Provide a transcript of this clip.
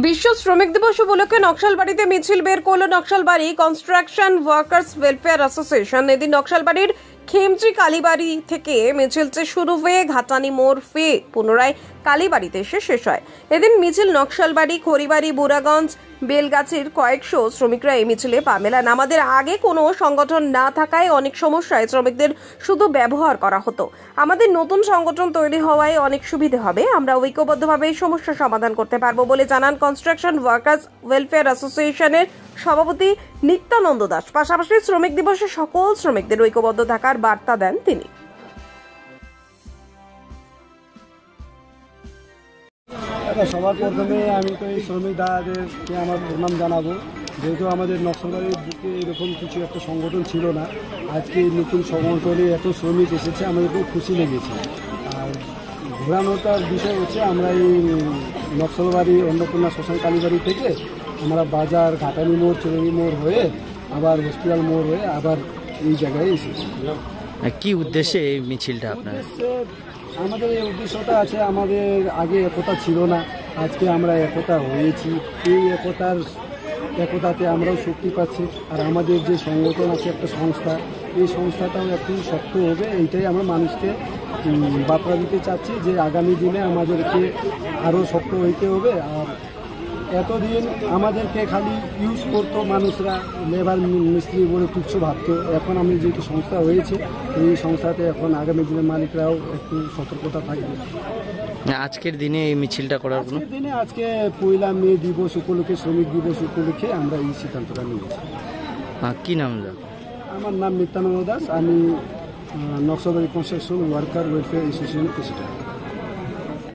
বিশ্ব শ্রমিক দিবস উপলক্ষে নকশালবাড়িতে মিছিল বের করল Naxalbari construction workers welfare association. এদিন নকশালবাড়ির খেমজি কালীবাড়ি থেকে মিছিলটি শুরু হয়ে ঘাটানি মোড় হয়ে পুনরায় কালীবাড়িতে এসে শেষ হয়। এদিন মিছিল নকশালবাড়ি, খড়িবাড়ি, বুড়াগঞ্জ, বেলগাছির কয়েকশো শ্রমিকরা এই মিছিলে পা মেলান। আমাদের আগে কোনো সংগঠন না থাকায় অনেক সমস্যায় শ্রমিকদের শুধু ব্যবহার করা হতো। আমাদের নতুন সংগঠন তৈরি হওয়ায় অনেক সুবিধা হবে। আমরা ঐক্যবদ্ধভাবে এই সমস্যা সমাধান করতে পারবো বলে জানান কনস্ট্রাকশন ওয়ার্কার্স ওয়েলফেয়ার অ্যাসোসিয়েশনের সভাপতি নিত্যানন্দ দাস। পাশাপাশি শ্রমিক দিবসে সকল শ্রমিকদের ঐক্যবদ্ধ থাকার বার্তা দেন তিনি। সবার প্রথমে আমি তো এই শ্রমিক দাদাদেরকে আমার প্রণাম জানাবো, যেহেতু আমাদের নকশালবাড়ির বুকে এরকম কিছু একটা সংগঠন ছিল না। আজকে নতুন সংগঠনে এত শ্রমিক এসেছে, আমাদের খুব খুশি লেগেছে। আর ঘোরানোটার বিষয় হচ্ছে আমরা এই নকশালবাড়ি অন্নপূর্ণা শ্মশান কালীবাড়ি থেকে আমরা বাজার, ঘাটানি মোড়, চৌরঙ্গি মোড় হয়ে আবার হসপিটাল মোড় হয়ে আবার এই জায়গায় এসেছি। কি উদ্দেশ্যে এই মিছিলটা আপনার? আমাদের এই উদ্দেশ্যটা আছে, আমাদের আগে একতা ছিল না, আজকে আমরা একতা হয়েছি। এই একতাতে আমরাও শক্তি পাচ্ছি। আর আমাদের যে সংগঠন আছে একটা সংস্থা, এই সংস্থাটাও একটু শক্ত হবে, এইটাই আমরা মানুষকে বার্তা দিতে চাচ্ছি যে আগামী দিনে আমাদেরকে আরও শক্ত হইতে হবে। আর এতদিন আমাদেরকে খালি ইউজ করতো মানুষরা, লেবার মিস্ত্রি বলে তুচ্ছ ভাবতো। এখন আমি যেহেতু সংস্থা হয়েছে, এই সংস্থাতে এখন আগামী দিনের মালিকরাও একটু সতর্কতা থাকবে। আজকের দিনে এই মিছিলটা করার কোনো দিনে আজকে 1 মে দিবস উপলক্ষে, শ্রমিক দিবস উপলক্ষে আমরা এই সিদ্ধান্তটা নিয়েছি। কি নাম? আমার নাম নিত্যানন্দ দাস, আমি নকশালবাড়ি কনস্ট্রাকশন ওয়ার্কার ওয়েলফেয়ার অ্যাসোসিয়েশনের প্রেসিডেন্ট।